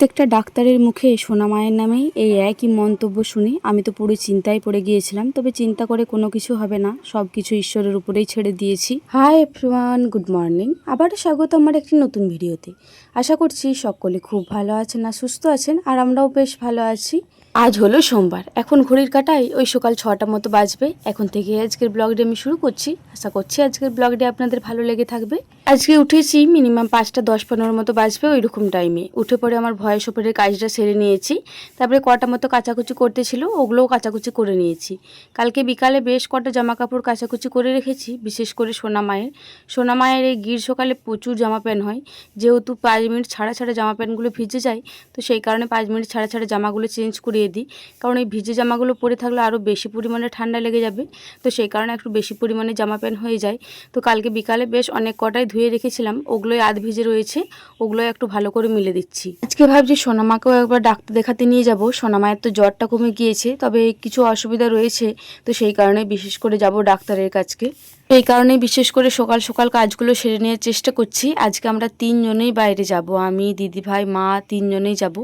প্রত্যেকটা ডাক্তারের মুখে সোনা মায়ের নামেই এই একই মন্তব্য শুনে আমি তো পুরো চিন্তায় পড়ে গিয়েছিলাম। তবে চিন্তা করে কোনো কিছু হবে না, সব কিছু ঈশ্বরের উপরেই ছেড়ে দিয়েছি। Hi everyone, good morning. আবারও স্বাগত আমার একটি নতুন ভিডিওতে। আশা করছি সকলে খুব ভালো আছেন আর সুস্থ আছেন, আর আমরাও বেশ ভালো আছি। আজ হলো সোমবার, এখন ঘড়ির কাঁটায় ওই সকাল 6টার মতো বাজবে। এখন থেকে আজকের ব্লগটি আমি শুরু করছি। আশা করছি আজকের ব্লগটি আপনাদের ভালো লেগে থাকবে। আজকে উঠেছি মিনিমাম 5টা 10-15 মতো বাজবে, ওই রকম টাইমে উঠে পরে আমার ভয়েস ওভারের কাজটা সেরে নিয়েছি। তারপরে কটা মতো কাচাকুচি করতে ছিল, ওগুলোও কাচাকুচি করে নিয়েছি। কালকে বিকালে বেশ কটা জামা কাপড় কাচাকুচি করে রেখেছি, বিশেষ করে সোনা মায়ের এই গ্রীষ্মকালে প্রচুর জামা প্যান্ট হয়। যেহেতু 5 মিনিট ছাড়া ছাড়া জামা প্যান্টগুলো ভিজে যায়, তো সেই কারণে 5 মিনিট ছাড়া ছাড়া জামাগুলো চেঞ্জ করিয়ে দিই। কারণ এই ভিজে জামাগুলো পরে থাকলে আরও বেশি পরিমাণে ঠান্ডা লেগে যাবে, তো সেই কারণে একটু বেশি পরিমাণে জামা প্যান্ট হয়ে যায়। তো কালকে বিকালে বেশ অনেক কটাই ধুয়ে রেখেছিলাম, ওগুলোই আধ ভিজে রয়েছে, ওগুলোই একটু ভালো করে মিলে দিচ্ছি। আজকে ভাবছি সোনামাকেও একবার ডাক্তার দেখাতে নিয়ে যাব। সোনামায়ের তো জ্বরটা কমে গিয়েছে, তবে কিছু অসুবিধা রয়েছে, তো সেই কারণে বিশেষ করে যাব ডাক্তারের কাছে। এই কারণে বিশেষ করে সকাল সকাল কাজগুলো সেরে নেওয়ার চেষ্টা করছি। আজকে আমরা 3 জনেই বাইরে যাব, আমি, দিদিভাই, মা, 3 জনেই যাব।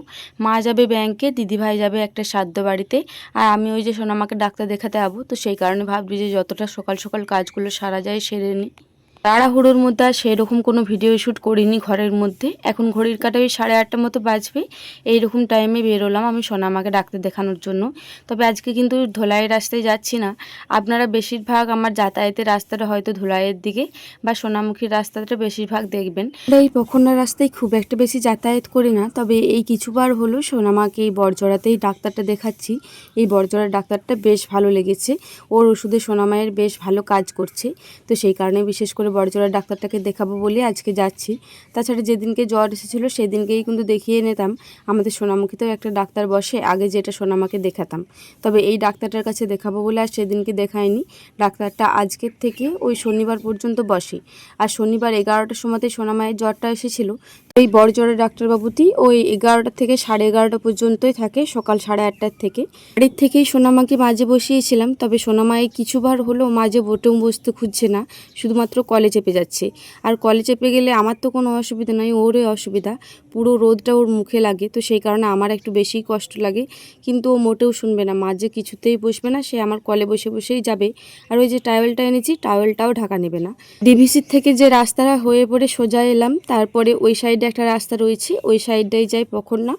মা যাবে ব্যাংকে, দিদিভাই যাবে একটা শ্রাদ্ধ বাড়িতে, আর আমি ওই যে সোনামাকে ডাক্তার দেখাতে যাবো। তো সেই কারণে ভাবছি যে যতটা সকাল সকাল কাজগুলো সারা যায় সেরে নিই। তাড়াহুড়োর মধ্যে আর সেরকম কোনো ভিডিও শ্যুট করিনি ঘরের মধ্যে। এখন ঘড়ির কাঁটায় 8:30 মতো বাজবে, এইরকম টাইমে বেরোলাম আমি সোনামাকে ডাক্তার দেখানোর জন্য। তবে আজকে কিন্তু ধোলাইয়ের রাস্তায় যাচ্ছি না। আপনারা বেশিরভাগ আমার যাতায়াতের রাস্তাটা হয়তো ধোলাইয়ের দিকে বা সোনামুখীর রাস্তাটা বেশিরভাগ দেখবেন। এই পখন্না রাস্তায় খুব একটা বেশি যাতায়াত করি না, তবে এই কিছুবার হলো সোনামাকে এই বড়জোড়াতেই ডাক্তারটা দেখাচ্ছি। এই বড়জোড়ার ডাক্তারটা বেশ ভালো লেগেছে, ওর ওষুধে সোনামায়ের বেশ ভালো কাজ করছে। তো সেই কারণে বিশেষ করে বড়জোড়ার ডাক্তারটাকে দেখাবো বলে আজকে যাচ্ছি। তাছাড়া যেদিনকে জ্বর এসেছিলো সেদিনকেই কিন্তু দেখিয়ে নিতাম। আমাদের সোনামুখীতেও একটা ডাক্তার বসে, আগে যেটা সোনামাকে দেখাতাম। তবে এই ডাক্তারটার কাছে দেখাবো বলে আর সেদিনকে দেখায়নি। ডাক্তারটা আজকের থেকে ওই শনিবার পর্যন্ত বসে, আর শনিবার 11টার সময়তে সোনামায়ের জ্বরটা এসেছিলো। তো এই বড়জোড়ার ডাক্তারবাবুটি ওই 11টা থেকে 11:30 পর্যন্তই থাকে, সকাল 8:30 থেকে। বাড়ির থেকেই সোনামাকে মাঝে বসিয়েছিলাম, তবে সোনামায় কিছুবার হলো মাঝে বটেও বসতে খুঁজছে না, শুধুমাত্র কলে চেপে যাচ্ছে। আর কলে চেপে গেলে আমার তো কোনো অসুবিধা নয়, ওরই অসুবিধা। পুরো রোদটা ওর মুখে লাগে, তো সেই কারণে আমার একটু বেশি কষ্ট লাগে। কিন্তু ও মোটেও শুনবে না, মাঝে কিছুতেই বসবে না, সে আমার কলে বসে বসেই যাবে। আর ওই যে টাওয়েলটা এনেছি, টাওয়েলটাও ঢাকা নেবে না। ডিভিসির থেকে যে রাস্তাটা হয়ে পড়ে সোজা এলাম, তারপরে ওই সাইডে একটা রাস্তা রয়েছে, ওই সাইডটাই যাই পখন্না,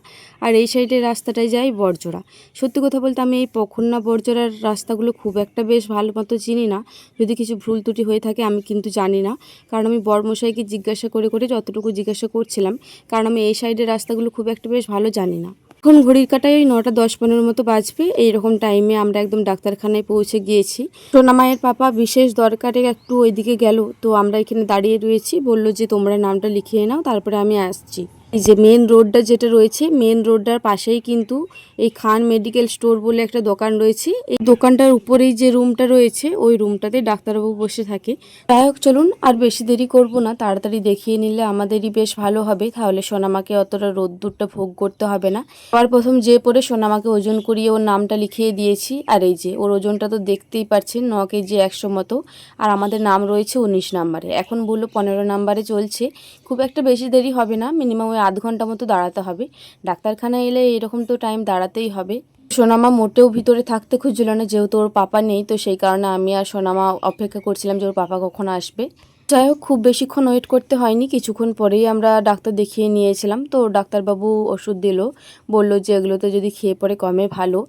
আর এই সাইডের রাস্তাটাই যাই বড়জোড়া। সত্যি কথা বলতে আমি এই পখন্না বড়জোড়ার রাস্তাগুলো খুব একটা বেশ ভালো মতো চিনি না। যদি কিছু ভুল ত্রুটি হয়ে থাকে আমি কিন্তু জানি না, কারণ আমি বড়মশাইকে জিজ্ঞাসা করে করে যতটুকু জিজ্ঞাসা করছিলাম, কারণ আমি এই সাইডের রাস্তাগুলো খুব একটা বেশ ভালো জানি না। এখন ঘড়ির কাঁটায় ওই 9টা 10-15 মতো বাজবে, এইরকম টাইমে আমরা একদম ডাক্তারখানায় পৌঁছে গিয়েছি। সোনামায়ের পাপা বিশেষ দরকারে একটু ওইদিকে গেল, তো আমরা এখানে দাঁড়িয়ে রয়েছি। বললো যে তোমরা নামটা লিখিয়ে নাও, তারপরে আমি আসছি। এই যে মেন রোডটা যেটা রয়েছে, মেন রোডটার পাশেই কিন্তু এই খান মেডিকেল স্টোর বলে একটা দোকান রয়েছে। এই দোকানটার উপরেই যে রুমটা রয়েছে, ওই রুমটাতে ডাক্তারবাবু বসে থাকে। যাই হোক, চলুন আর বেশি দেরি করব না, তাড়াতাড়ি দেখিয়ে নিলে আমাদেরই বেশ ভালো হবে, তাহলে সোনামাকে অতটা রোদ্দুরটা ভোগ করতে হবে না। আর প্রথম যে পরে সোনামাকে ওজন করিয়ে ওর নামটা লিখিয়ে দিয়েছি। আর এই যে ওর ওজনটা তো দেখতেই পাচ্ছেন, 9 কেজি 100 মতো, আর আমাদের নাম রয়েছে 19 নাম্বারে। এখন বললো 15 নাম্বারে চলছে। খুব একটা বেশি দেরি হবে না, মিনিমাম ওই আধ ঘন্টা মতো দাঁড়াতে হবে। ডাক্তারখানায় এলে এরকম তো টাইম দাঁড়াতেই হবে। সোনামা মোটেও ভিতরে থাকতে খুঁজছিল না, যেহেতু ওর পাপা নেই, তো সেই কারণে আমি আর সোনামা অপেক্ষা করছিলাম যে ওর পাপা কখন আসবে। যাই হোক, খুব বেশিক্ষণ ওয়েট করতে হয়নি, কিছুক্ষণ পরেই আমরা ডাক্তার দেখিয়ে নিয়েছিলাম। তো ডাক্তারবাবু ওষুধ দিল, বলল যে এগুলোতে যদি খেয়ে পরে কমে ভালো।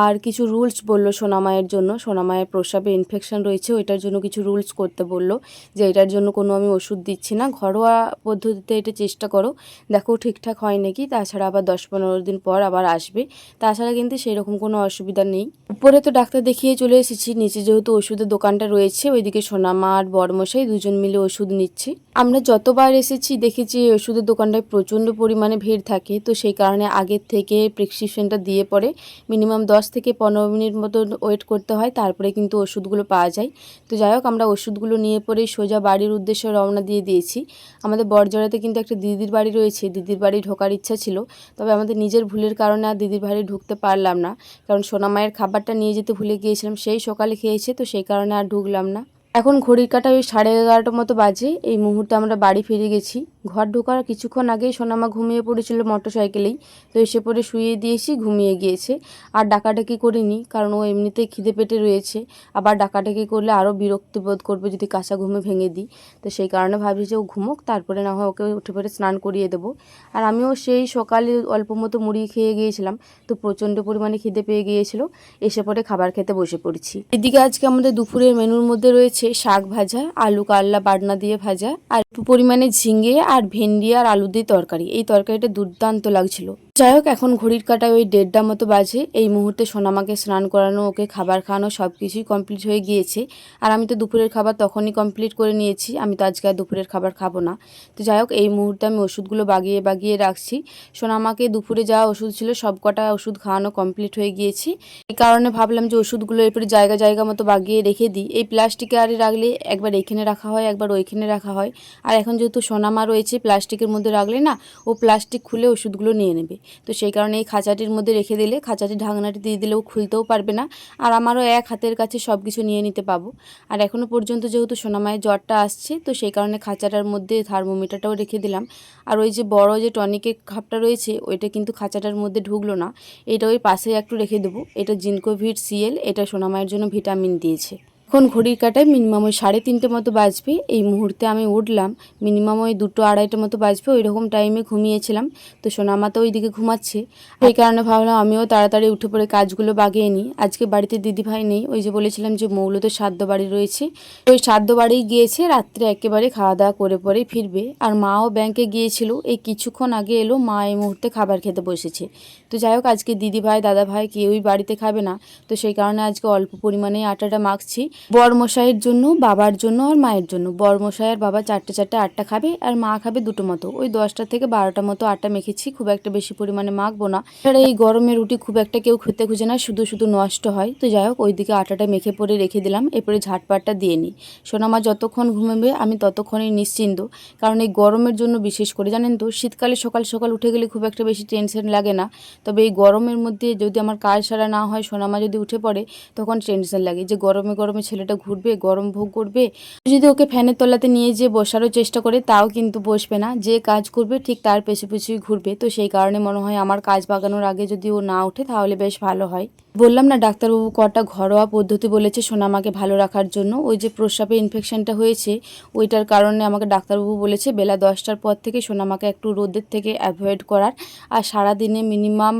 আর কিছু রুলস বলল সোনামায়ের জন্য, সোনামায়ের প্রস্রাবে ইনফেকশন রয়েছে, ওইটার জন্য কিছু রুলস করতে বলল, যে এটার জন্য কোনো আমি ওষুধ দিচ্ছি না, ঘরোয়া পদ্ধতিতে এটা চেষ্টা করো, দেখো ঠিকঠাক হয় নাকি। তাছাড়া আবার 10-15 দিন পর আবার আসবে, তাছাড়া কিন্তু সেরকম কোনো অসুবিধা নেই। উপরে তো ডাক্তার দেখিয়ে চলে এসেছি, নিচে যেহেতু ওষুধের দোকানটা রয়েছে, ওইদিকে সোনামা আর বড়মশাই দুজন মিলে ওষুধ নিচ্ছে। আমরা যতবার এসেছি দেখেছি ওষুধের দোকানটায় প্রচণ্ড পরিমাণে ভিড় থাকে, তো সেই কারণে আগের থেকে প্রেসক্রিপশনটা দিয়ে পরে মিনিমাম 10 থেকে 15 মিনিট মতো ওয়েট করতে হয়, তারপরে কিন্তু ওষুধগুলো পাওয়া যায়। তো যাই হোক, আমরা ওষুধগুলো নিয়ে পরেই সোজা বাড়ির উদ্দেশ্যে রওনা দিয়ে দিয়েছি। আমাদের বড়জোড়াতে কিন্তু একটা দিদির বাড়ি রয়েছে, দিদির বাড়ি ঢোকার ইচ্ছা ছিল, তবে আমাদের নিজের ভুলের কারণে আর দিদির বাড়ি ঢুকতে পারলাম না, কারণ সোনামায়ের খাবারটা নিয়ে যেতে ভুলে গিয়েছিলাম, সেই সকালে খেয়েছে, তো সেই কারণে আর ঢুকলাম না। এখন ঘড়ির কাঁটায় ওই 11:30 মতো বাজে, এই মুহূর্তে আমরা বাড়ি ফিরে গেছি। ঘর ঢোকার কিছুক্ষণ আগেই সোনামা ঘুমিয়ে পড়েছিল মোটরসাইকেলেই, তো এসে পড়ে শুইয়ে দিয়েছি, ঘুমিয়ে গিয়েছে। আর ডাকাডাকি করিনি, কারণ ও এমনিতেই খিদে পেটে রয়েছে। আবার ডাকাডাকি করলে আরও বিরক্তি বোধ করবে যদি কাঁচা ঘুমে ভেঙে দিই। তো সেই কারণে ভাবছি যে ও ঘুমোক, তারপরে না হয় ওকে উঠে পড়ে স্নান করিয়ে দেবো। আর আমিও সেই সকালে অল্প মতো মুড়ি খেয়ে গিয়েছিলাম, তো প্রচণ্ড পরিমাণে খিদে পেয়ে গিয়েছিল। এসে পরে খাবার খেতে বসে পড়েছি। এদিকে আজকে আমাদের দুপুরের মেনুর মধ্যে রয়েছে শাক ভাজা, আলু কাল্লা বাটনা দিয়ে ভাজা, আর একটু পরিমাণে ঝিঙে আর ভেন্ডি আর আলু দিয়ে তরকারি। এই তরকারিটা দুর্দান্ত লাগছিল। যাই হোক, এখন ঘড়ির কাঁটায় ওই 1:30 মতো বাজে। এই মুহূর্তে সোনামাকে স্নান করানো, ওকে খাবার খাওয়ানো সব কিছুই কমপ্লিট হয়ে গিয়েছে। আর আমি তো দুপুরের খাবার তখনই কমপ্লিট করে নিয়েছি, আমি তো আজকে আর দুপুরের খাবার খাবো না। তো যাই হোক, এই মুহূর্তে আমি ওষুধগুলো বাগিয়ে বাগিয়ে রাখছি। সোনামাকে দুপুরে যা ওষুধ ছিল সব কটা ওষুধ খাওয়ানো কমপ্লিট হয়ে গিয়েছি। এই কারণে ভাবলাম যে ওষুধগুলো এরপরে জায়গা জায়গা মতো বাগিয়ে রেখে দিই। এই প্লাস্টিকে আরে রাখলে একবার এইখানে রাখা হয়, একবার ওইখানে রাখা হয়। আর এখন যেহেতু সোনামা রয়েছে, প্লাস্টিকের মধ্যে রাখলে না ও প্লাস্টিক খুলে ওষুধগুলো নিয়ে নেবে। তো সেই কারণে এই খাঁচাটির মধ্যে রেখে দিলে, খাঁচাটির ঢাকনাটি দিয়ে দিলেও খুলতেও পারবে না, আর আমারও এক হাতের কাছে সব কিছু নিয়ে নিতে পাবো। আর এখনও পর্যন্ত যেহেতু সোনামায়ের জ্বরটা আসছে, তো সেই কারণে খাঁচাটার মধ্যে থার্মোমিটারটাও রেখে দিলাম। আর ওই যে বড় যে টনিকের কাপটা রয়েছে, ওইটা কিন্তু খাঁচাটার মধ্যে ঢুকলো না, এটা ওই পাশে একটু রেখে দেবো। এটা জিনকোভিট সিএল, এটা সোনামায়ের জন্য ভিটামিন দিয়েছে। এখন ঘড়ির কাঁটায় মিনিমাম ওই 3:30 মতো বাজবে। এই মুহূর্তে আমি উঠলাম, মিনিমাম ওই 2-2:30 মতো বাজবে, ওই রকম টাইমে ঘুমিয়েছিলাম। তো সোনামা তো ওইদিকে ঘুমাচ্ছে, সেই কারণে ভাবলাম আমিও তাড়াতাড়ি উঠে পড়ে কাজগুলো বাগিয়ে নিই। আজকে বাড়িতে দিদিভাই নেই, ওই যে বলেছিলাম যে মৌলতে শ্রাদ্ধ বাড়ি রয়েছে, ওই শ্রাদ্ধ বাড়ি গিয়েছে, রাত্রে একেবারে খাওয়া দাওয়া করে পরেই ফিরবে। আর মাও ব্যাংকে গিয়েছিল, এই কিছুক্ষণ আগে এলো, মা এই মুহূর্তে খাবার খেতে বসেছে। তো যাই হোক, আজকে দিদিভাই দাদাভাই কেউই বাড়িতে খাবে না, তো সেই কারণে আজকে অল্প পরিমাণে আটাটা মাখছি। বরমশাইয়ের জন্য, বাবার জন্য আর মায়ের জন্য। বরমশাই আর বাবা 4টে আটা খাবে, আর মা খাবে 2টো মতো। ওই 10টা থেকে 12টা মতো আটা মেখেছি, খুব একটা বেশি পরিমাণে মাখবো না। আর এই গরমে রুটি খুব একটা কেউ খেতে খুঁজে না, শুধু শুধু নষ্ট হয়। তো যাই হোক, ওইদিকে আটাটা মেখে পরে রেখে দিলাম, এরপরে ঝাটপাটটা দিয়ে নিই। সোনামা যতক্ষণ ঘুমাবে আমি ততক্ষণই নিশ্চিন্ত, কারণ এই গরমের জন্য বিশেষ করে, জানেন তো, শীতকালে সকাল সকাল উঠে গেলে খুব একটা বেশি টেনশন লাগে না, তবে এই গরমের মধ্যে যদি আমার কাজ সারা না হয়, সোনামা যদি উঠে পড়ে, তখন টেনশন লাগে যে গরমে গরমে ছেলেটা ঘুরবে, গরম ভোগ করবে। যদি ওকে ফ্যানের তলাতে নিয়ে যেয়ে বসারও চেষ্টা করে, তাও কিন্তু বসবে না, যে কাজ করবে ঠিক তার পেছু পেছুই ঘুরবে। তো সেই কারণে মনে হয় আমার কাজ বাগানোর আগে যদি ও না ওঠে তাহলে বেশ ভালো হয়। বললাম না, ডাক্তারবাবু কটা ঘরোয়া পদ্ধতি বলেছে সোনামাকে ভালো রাখার জন্য। ওই যে প্রস্রাবে ইনফেকশনটা হয়েছে, ওইটার কারণে আমাকে ডাক্তারবাবু বলেছে বেলা 10টার পর থেকে সোনামাকে একটু রোদের থেকে অ্যাভয়েড করার, আর সারাদিনে মিনিমাম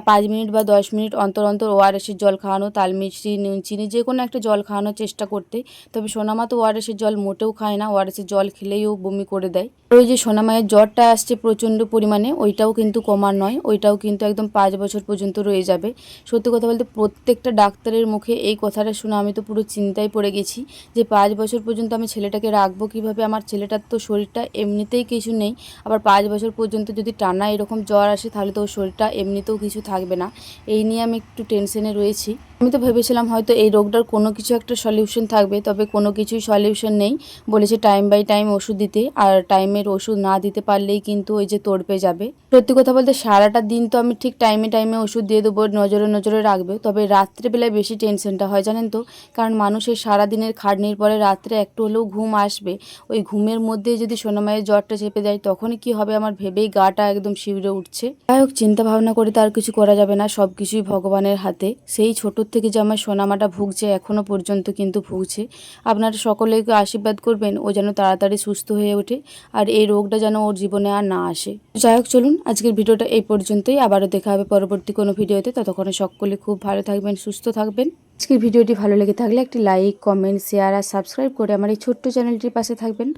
5 মিনিট বা 10 মিনিট অন্তর অন্তর ওআরএসের জল খাওয়ানো, তাল মিষ্টি নুন চিনি যে কোনো একটা জল খাওয়ানোর চেষ্টা করতে। তবে সোনামা তো ওআরএসের জল মোটেও খায় না, ওআরএসের জল খেলেই ও বমি করে দেয়। ওই যে সোনামায়ের জ্বরটা আসছে প্রচণ্ড পরিমাণে, ওইটাও কিন্তু কমার নয়, ওইটাও কিন্তু একদম 5 বছর পর্যন্ত রয়ে যাবে। সত্যি কথা বলতে প্রত্যেকটা ডাক্তারের মুখে এই কথাটা শুনে আমি তো পুরো চিন্তায় পড়ে গেছি যে 5 বছর পর্যন্ত আমি ছেলেটাকে রাখবো কীভাবে। আমার ছেলেটার তো শরীরটা এমনিতেই কিছু নেই, আবার 5 বছর পর্যন্ত যদি টানা এরকম জ্বর আসে তাহলে তো ওর শরীরটা এমনিতেও কিছু থাকবে না। এই নিয়ে আমি একটু টেনশনে রয়েছি। আমি তো ভেবেছিলাম হয়তো এই রোগটার কোনো কিছু একটা সলিউশন থাকবে, তবে কোনো কিছুই সলিউশন নেই। বলেছে টাইম বাই টাইম ওষুধ দিতে, আর টাইমের ওষুধ না দিতে পারলেই কিন্তু ওই যে তড়পে যাবে। সত্যি কথা বলতে সারাটা দিন তো আমি ঠিক টাইমে টাইমে ওষুধ দিয়ে দেবো, নজরে নজরে রাখবে, তবে রাত্রেবেলায় বেশি টেনশনটা হয়, জানেন তো, কারণ মানুষের সারাদিনের খাটনির পরে রাত্রে একটু হলেও ঘুম আসবে। ওই ঘুমের মধ্যে যদি সোনামায়ের জ্বরটা চেপে যায় তখনই কি হবে আমার ভেবেই গাটা একদম শিউরে উঠছে। যাই হোক, চিন্তা ভাবনা করে তো আর কিছু করা যাবে না, সব কিছুই ভগবানের হাতে। সেই ছোট থেকে যে আমার সোনামাটা ভুগছে, এখনও পর্যন্ত কিন্তু ভুগছে। আপনারা সকলে আশীর্বাদ করবেন ও যেন তাড়াতাড়ি সুস্থ হয়ে ওঠে, আর এই রোগটা যেন ওর জীবনে আর না আসে। যাই হোক, চলুন আজকের ভিডিওটা এই পর্যন্তই, আবারও দেখা হবে পরবর্তী কোনো ভিডিওতে। ততক্ষণে সকলে খুব ভালো থাকবেন, সুস্থ থাকবেন। আজকের ভিডিওটি ভালো লেগে থাকলে একটি লাইক, কমেন্ট, শেয়ার আর সাবস্ক্রাইব করে আমার এই ছোট্ট চ্যানেলটির পাশে থাকবেন।